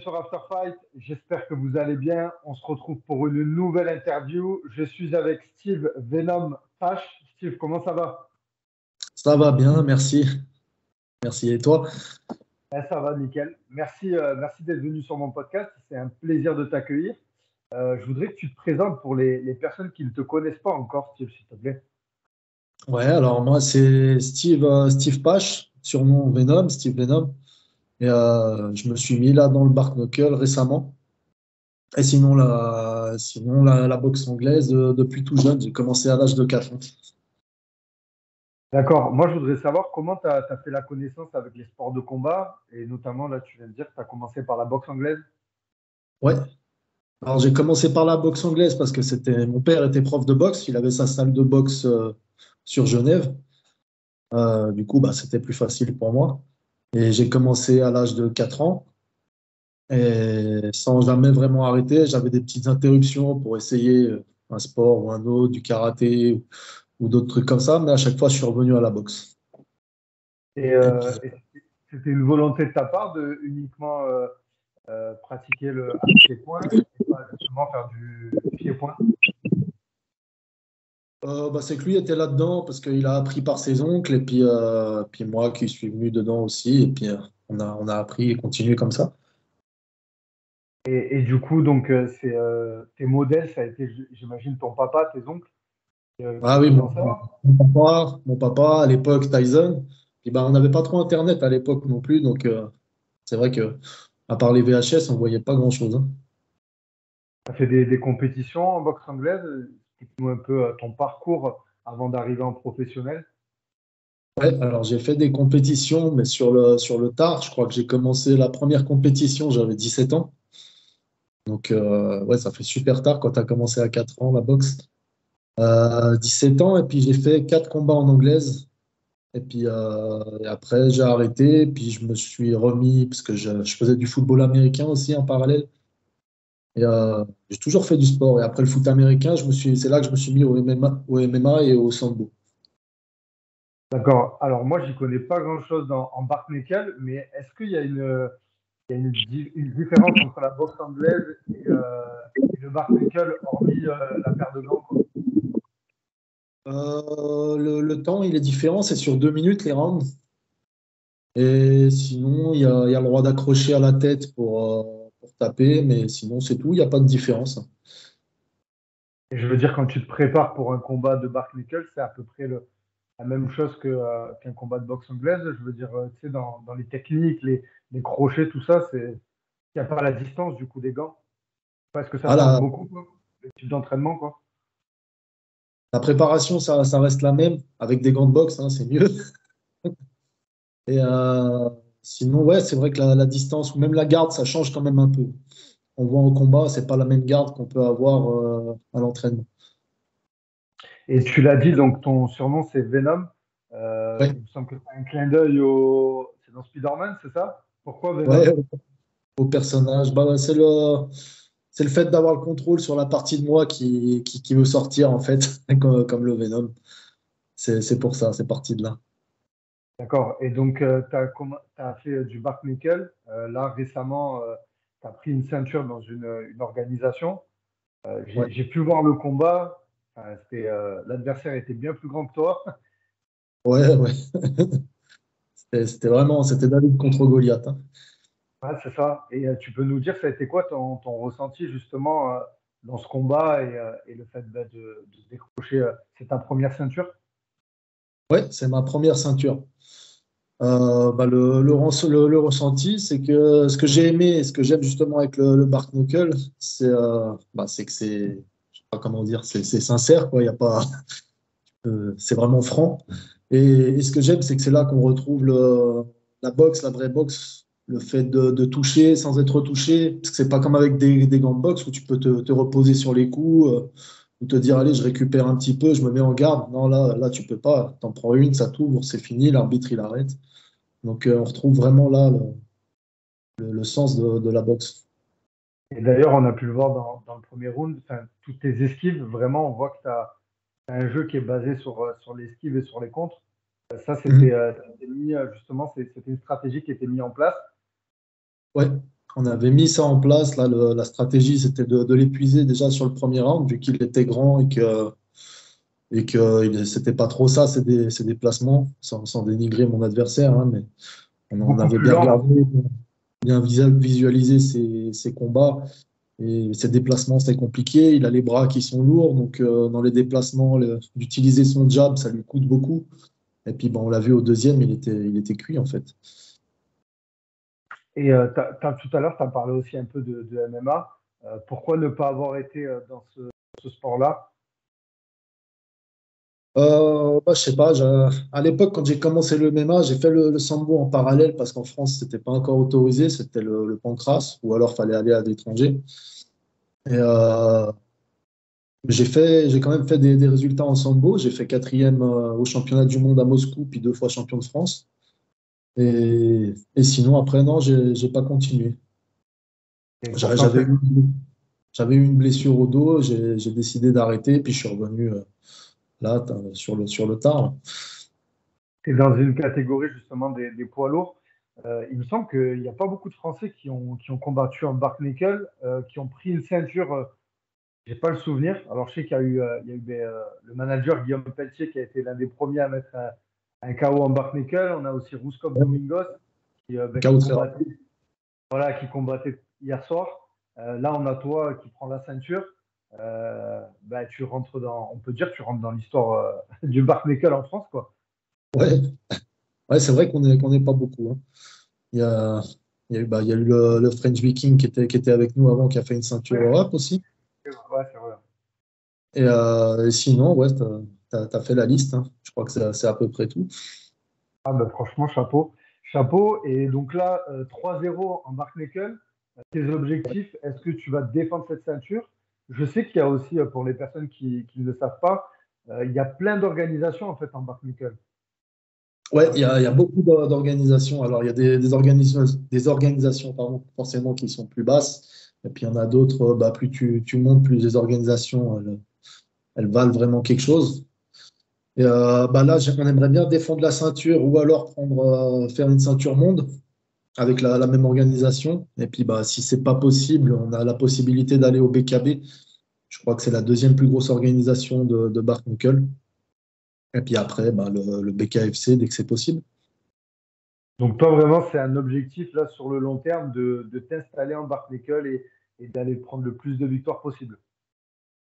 sur After Fight. J'espère que vous allez bien. On se retrouve pour une nouvelle interview. Je suis avec Steve Venom H. Steve, comment ça va? Ça va bien, merci. Merci. Et toi? Ça va, nickel. Merci d'être venu sur mon podcast. C'est un plaisir de t'accueillir. Je voudrais que tu te présentes pour les personnes qui ne te connaissent pas encore, Steve, s'il te plaît. Ouais, alors moi c'est Steve Pache, surnom Venom, Steve Venom. Et je me suis mis là dans le Bark Knuckle récemment. Et sinon la boxe anglaise depuis tout jeune, j'ai commencé à l'âge de 4 ans. D'accord. Moi, je voudrais savoir comment tu as fait la connaissance avec les sports de combat. Et notamment, là, tu viens de dire que tu as commencé par la boxe anglaise. Ouais. Alors j'ai commencé par la boxe anglaise parce que mon père était prof de boxe, il avait sa salle de boxe sur Genève. Du coup, bah, c'était plus facile pour moi. Et j'ai commencé à l'âge de 4 ans. Et sans jamais vraiment arrêter, j'avais des petites interruptions pour essayer un sport ou un autre, du karaté ou d'autres trucs comme ça, mais à chaque fois, je suis revenu à la boxe. Et puis, Et c'était une volonté de ta part de uniquement pratiquer avec les poings et pas justement faire du pied-point. bah, c'est que lui était là-dedans parce qu'il a appris par ses oncles et puis moi qui suis venu dedans aussi. Et puis on a appris et continué comme ça. Et du coup, donc, tes modèles, ça a été, j'imagine, ton papa, tes oncles qui Ah oui, étaient dans ça. mon papa, à l'époque, Tyson. Puis, bah, on n'avait pas trop Internet à l'époque non plus, donc c'est vrai que à part les VHS, on voyait pas grand-chose, hein. Tu as fait des compétitions en boxe anglaise. Explique-nous un peu ton parcours avant d'arriver en professionnel. Ouais, alors j'ai fait des compétitions, mais sur le tard, je crois que j'ai commencé la première compétition, j'avais 17 ans. Donc, ouais, ça fait super tard quand tu as commencé à 4 ans la boxe. 17 ans, et puis j'ai fait 4 combats en anglaise. Et puis et après, j'ai arrêté, puis je me suis remis, parce que je faisais du football américain aussi en parallèle. Et j'ai toujours fait du sport. Et après le foot américain, c'est là que je me suis mis au MMA et au sambo. D'accord. Alors, moi, j'y connais pas grand-chose en barre mécanique, mais est-ce qu'il y a il y a une différence entre la boxe anglaise et le bare knuckle, hormis la paire de gants, quoi. Le temps, il est différent, c'est sur 2 minutes les rounds. Et sinon, il y a le droit d'accrocher à la tête pour taper, mais sinon, c'est tout, il n'y a pas de différence. Et je veux dire, quand tu te prépares pour un combat de bare knuckle, c'est à peu près la même chose qu'un combat de boxe anglaise. Je veux dire, tu sais, dans les techniques, les crochets, tout ça, il n'y a pas la distance du coup des gants. Parce que ça change Voilà, beaucoup, quoi, le type d'entraînement, quoi. la préparation, ça reste la même, avec des gants de boxe, hein, c'est mieux. Et sinon, ouais, c'est vrai que la distance ou même la garde, ça change quand même un peu. On voit en combat, c'est pas la même garde qu'on peut avoir à l'entraînement. Et tu l'as dit, donc ton surnom c'est Venom. Ouais, Il me semble que c'est un clin d'œil au. C'est dans Spider-Man, c'est ça? Pourquoi Venom? ouais, au personnage. Bah, ouais, c'est le fait d'avoir le contrôle sur la partie de moi qui veut sortir, en fait, comme le Venom. C'est pour ça, c'est parti de là. D'accord. Et donc, tu as fait du Bark Nickel. Là, récemment, tu as pris une ceinture dans une organisation. Ouais, J'ai pu voir le combat. L'adversaire était bien plus grand que toi. ouais, ouais. C'était David contre Goliath, hein. Ouais, c'est ça. Et tu peux nous dire, ça a été quoi ton ressenti justement dans ce combat et le fait bah, de décrocher. C'est ta première ceinture? Ouais, c'est ma première ceinture. Bah, le ressenti, c'est que ce que j'ai aimé et ce que j'aime justement avec le Bark Knuckle, c'est que je sais pas comment dire, c'est sincère, quoi. Il y a pas, c'est vraiment franc. Et ce que j'aime, c'est que c'est là qu'on retrouve la boxe, la vraie boxe, le fait de toucher sans être touché. Parce que c'est pas comme avec des gants de boxe où tu peux te reposer sur les coups, ou te dire, allez, je récupère un petit peu, je me mets en garde. Non, là, tu peux pas. T'en prends une, ça t'ouvre, c'est fini, l'arbitre, il arrête. Donc, on retrouve vraiment là le sens de la boxe. Et d'ailleurs, on a pu le voir dans le premier round. Enfin, toutes tes esquives, vraiment, on voit que tu as un jeu qui est basé sur l'esquive et sur les contres. Ça, Mhm. c'était mis, justement, c'était une stratégie qui était mise en place. Ouais. On avait mis ça en place. Là, la stratégie, c'était de l'épuiser déjà sur le premier round, vu qu'il était grand et que c'était pas trop ça, ses déplacements, sans dénigrer mon adversaire, hein, mais on Beaucoup avait plus bien lent. regardé, bien visualisé ses combats. Et ses déplacements, c'est compliqué. Il a les bras qui sont lourds, donc dans les déplacements, d'utiliser son jab, ça lui coûte beaucoup. Et puis, bon, on l'a vu au deuxième, il était cuit en fait. Et tout à l'heure, tu as parlé aussi un peu de MMA. Pourquoi ne pas avoir été dans ce sport-là? Je sais pas, à l'époque, quand j'ai commencé le MMA, j'ai fait le sambo en parallèle parce qu'en France, c'était pas encore autorisé, c'était le pancrace, ou alors fallait aller à l'étranger. Et j'ai quand même fait des résultats en sambo. J'ai fait quatrième au championnat du monde à Moscou, puis 2 fois champion de France. Et sinon, après, non, j'ai pas continué. Et J'a- pourtant, J'avais eu, j'avais eu une blessure au dos, j'ai décidé d'arrêter, puis je suis revenu là, sur le tard. c'est dans une catégorie justement des poids lourds. Il me semble qu'il n'y a pas beaucoup de Français qui ont combattu en Bark Nickel, qui ont pris une ceinture. J'ai pas le souvenir. Alors, je sais qu'il y a eu le manager Guillaume Pelletier qui a été l'un des premiers à mettre un KO en Bark Nickel. On a aussi Rouskov Domingos qui Chaos très rapide. combattait, voilà, qui combattait hier soir. Là, on a toi qui prends la ceinture. Tu rentres on peut dire que tu rentres dans l'histoire du Bark Nickel en France, quoi. Ouais, ouais, c'est vrai qu'on n'est pas beaucoup, hein. Il y a, il y a eu le French Viking qui était avec nous avant, qui a fait une ceinture Ouais, Europe aussi. ouais, c'est vrai. Et sinon, ouais, t'as fait la liste, hein. Je crois que c'est à peu près tout. Ah ben franchement, chapeau. Chapeau. Et donc là, 3-0 en Mark Nickel. Tes objectifs, est-ce que tu vas défendre cette ceinture? Je sais qu'il y a aussi, pour les personnes qui ne le savent pas, il y a plein d'organisations en fait en Mark Nickel. Ouais, il y a beaucoup d'organisations. Alors, il y a des organisations, pardon, forcément qui sont plus basses. Et puis, il y en a d'autres, plus tu montes, plus les organisations, elles valent vraiment quelque chose. Et là, on aimerait bien défendre la ceinture ou alors faire une ceinture monde avec la même organisation. Et puis, si c'est pas possible, on a la possibilité d'aller au BKB. Je crois que c'est la deuxième plus grosse organisation de Bare Knuckle. Et puis après, le BKFC dès que c'est possible. Donc toi, vraiment, c'est un objectif là sur le long terme de t'installer en Mark Nickel et d'aller prendre le plus de victoires possible.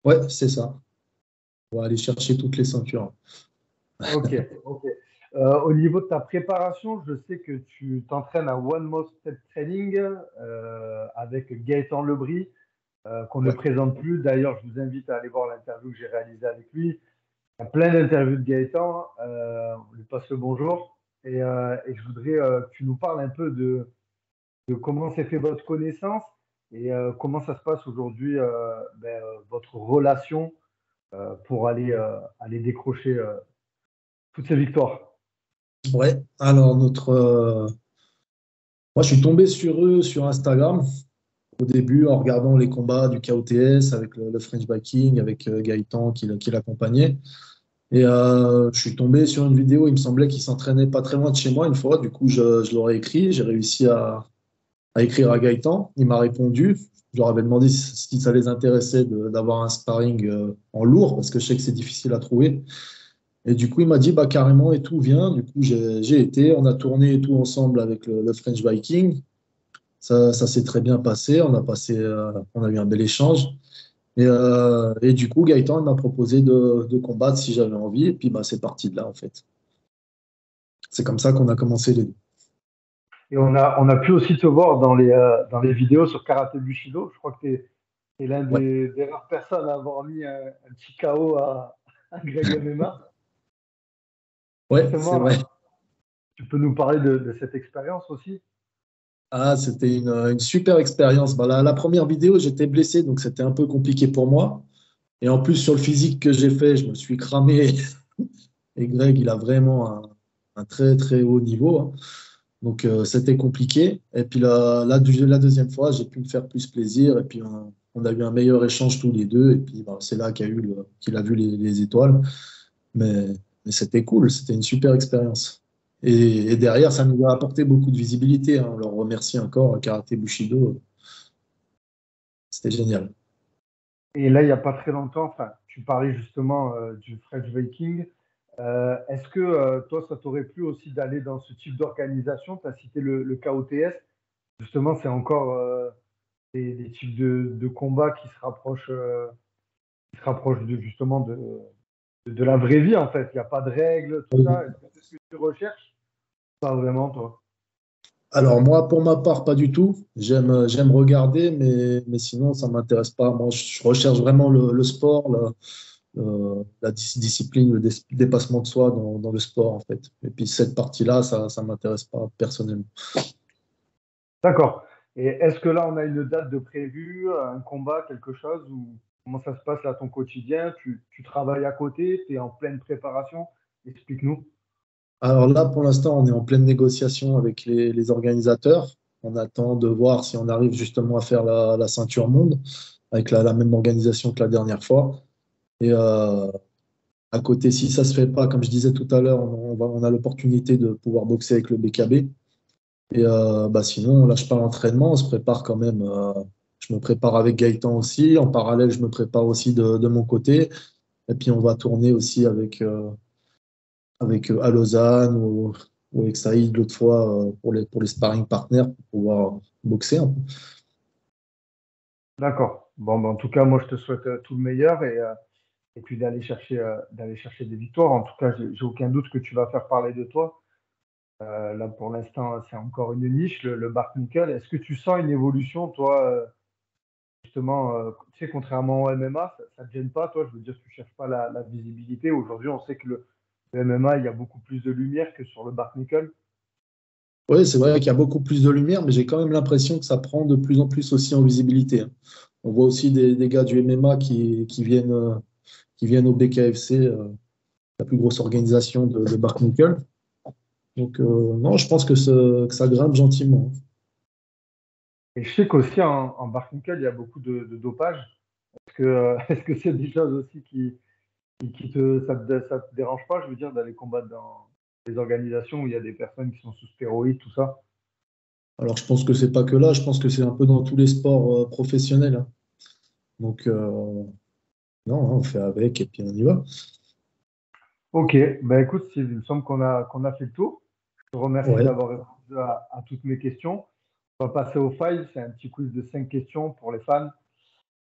Ouais, c'est ça. On va aller chercher toutes les ceintures. Ok, ok. Au niveau de ta préparation, je sais que tu t'entraînes à One More Step Training avec Gaëtan Lebris, qu'on ne Ouais. présente plus. D'ailleurs, je vous invite à aller voir l'interview que j'ai réalisée avec lui. Il y a plein d'interviews de Gaëtan. On lui passe le bonjour. Et je voudrais que tu nous parles un peu de comment s'est fait votre connaissance et comment ça se passe aujourd'hui, votre relation pour aller décrocher toutes ces victoires. Ouais. Alors, moi, je suis tombé sur eux sur Instagram au début en regardant les combats du KOTS avec le French Viking, avec Gaëtan qui l'accompagnait. Et je suis tombé sur une vidéo, il me semblait qu'il s'entraînait pas très loin de chez moi une fois. Du coup, je leur ai écrit, j'ai réussi à écrire à Gaëtan. Il m'a répondu. Je leur avais demandé si ça les intéressait d'avoir un sparring en lourd, parce que je sais que c'est difficile à trouver. Et du coup, il m'a dit bah, carrément, et tout vient. Du coup, j'ai été, on a tourné et tout ensemble avec le French Viking. Ça s'est très bien passé. On a eu un bel échange. Et du coup, Gaëtan il m'a proposé de combattre si j'avais envie. Et puis, c'est parti de là, en fait. C'est comme ça qu'on a commencé les deux. Et on a pu aussi te voir dans les vidéos sur Karate Bushido. Je crois que tu es l'un Ouais, des rares personnes à avoir mis un petit KO à Greg MMA. ouais, c'est Justement, vrai. tu peux nous parler de cette expérience aussi? Ah, c'était une super expérience. La première vidéo, j'étais blessé, donc c'était un peu compliqué pour moi. Et en plus, sur le physique que j'ai fait, je me suis cramé. Et Greg, il a vraiment un très, très haut niveau, hein. Donc, c'était compliqué. Et puis, la deuxième fois, j'ai pu me faire plus plaisir. Et puis, on a eu un meilleur échange tous les deux. Et puis, c'est là qu'il a vu les étoiles. Mais c'était cool. C'était une super expérience. Et derrière, ça nous a apporté beaucoup de visibilité, hein. On leur remercie encore, Karaté Bushido. C'était génial. Et là, il n'y a pas très longtemps, enfin, tu parlais justement du French Viking. Est-ce que toi, ça t'aurait plu aussi d'aller dans ce type d'organisation? Tu as cité le KOTS. Justement, c'est encore des types de combats qui se rapprochent justement de la vraie vie, en fait. Il n'y a pas de règles, tout ça. Est-ce que c'est ce que tu recherches? Pas vraiment, toi. Alors moi, pour ma part, pas du tout. J'aime regarder, mais sinon, ça m'intéresse pas. Moi, je recherche vraiment le sport, la discipline, dépassement de soi dans le sport, en fait. Et puis cette partie-là, ça m'intéresse pas personnellement. D'accord. Et est-ce que là, on a une date de prévu, un combat, quelque chose, ou comment ça se passe là, ton quotidien? Tu travailles à côté, tu es en pleine préparation? Explique-nous. Alors là, pour l'instant, on est en pleine négociation avec les organisateurs. On attend de voir si on arrive justement à faire la ceinture monde avec la même organisation que la dernière fois. Et à côté, si ça se fait pas, comme je disais tout à l'heure, on a l'opportunité de pouvoir boxer avec le BKB. Et sinon, on lâche pas l'entraînement, on se prépare quand même. Je me prépare avec Gaëtan aussi. En parallèle, je me prépare aussi de mon côté. Et puis, on va tourner aussi avec à Lausanne ou avec Saïd l'autre fois pour les sparring partners pour pouvoir boxer un peu. D'accord. Bon, ben, en tout cas, moi, je te souhaite tout le meilleur et puis d'aller chercher des victoires. En tout cas, j'ai aucun doute que tu vas faire parler de toi. Là, pour l'instant, c'est encore une niche, le Bart Nickel. Est-ce que tu sens une évolution, toi, justement, tu sais, contrairement au MMA, ça ne te gêne pas, toi? Je veux dire, tu ne cherches pas la visibilité. Aujourd'hui, on sait que le MMA, il y a beaucoup plus de lumière que sur le Bart Nickel. Oui, c'est vrai qu'il y a beaucoup plus de lumière, mais j'ai quand même l'impression que ça prend de plus en plus aussi en visibilité, hein. On voit aussi des gars du MMA qui viennent au BKFC, la plus grosse organisation de Bart Nickel. Donc, non, je pense que ça grimpe gentiment. Et je sais qu'aussi en Bart Nickel, il y a beaucoup de dopage. Est-ce que c'est des choses aussi ça te dérange pas, je veux dire, d'aller combattre dans des organisations où il y a des personnes qui sont sous stéroïdes, tout ça? Alors, je pense que c'est pas que là, je pense que c'est un peu dans tous les sports professionnels, hein. Donc, non, hein, on fait avec et puis on y va. Ok, bah écoute, Steve, il me semble qu'on a fait le tour. Je te remercie Ouais, d'avoir répondu à toutes mes questions. On va passer au file, c'est un petit quiz de 5 questions pour les fans,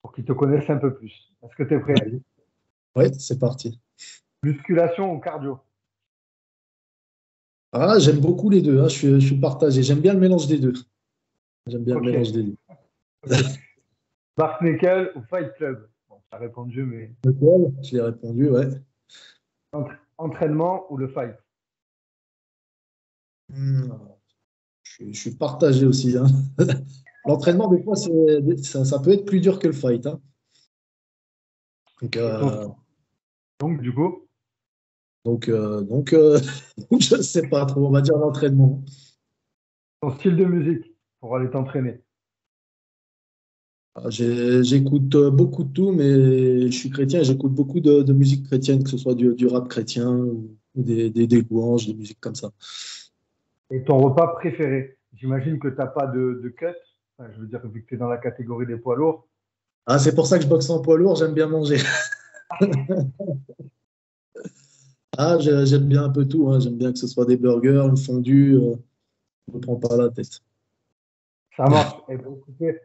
pour qu'ils te connaissent un peu plus. Est-ce que tu es prêt? allez. Ouais, c'est parti. Musculation ou cardio? Ah, j'aime beaucoup les deux, hein, je suis partagé. J'aime bien le mélange des deux. J'aime bien le Ok, mélange des deux. ok. Mark Nickel ou Fight Club? Bon, tu as répondu, mais Lequel? Je l'ai répondu, ouais. entraînement ou le fight? Hmm, je suis partagé aussi, hein. L'entraînement, des fois, ça peut être plus dur que le fight, hein. Donc, Et donc, du coup, donc, euh, donc, euh, je ne sais pas trop, on va dire l'entraînement. ton style de musique pour aller t'entraîner. Ah, j'écoute beaucoup de tout, mais je suis chrétien et j'écoute beaucoup de musique chrétienne, que ce soit du rap chrétien ou des louanges, des musiques comme ça. Et ton repas préféré? J'imagine que tu n'as pas de cut. Enfin, je veux dire, vu que tu es dans la catégorie des poids lourds. Ah, c'est pour ça que je boxe en poids lourd, j'aime bien manger. Ah, j'aime bien un peu tout, hein. J'aime bien que ce soit des burgers, une fondue, je ne me prends pas la tête. Ça marche. Eh bien, écoutez,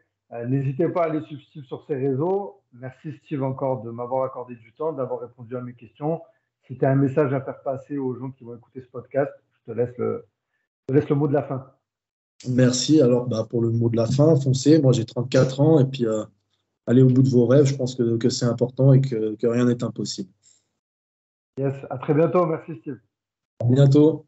n'hésitez pas à aller suivre Steve sur ses réseaux. Merci Steve encore de m'avoir accordé du temps, d'avoir répondu à mes questions. Si tu as un message à faire passer aux gens qui vont écouter ce podcast, je te laisse le mot de la fin. Merci. Alors, bah, pour le mot de la fin, foncez. Moi, j'ai 34 ans et puis allez au bout de vos rêves. Je pense que c'est important et que rien n'est impossible. Yes, à très bientôt. Merci Steve. À bientôt.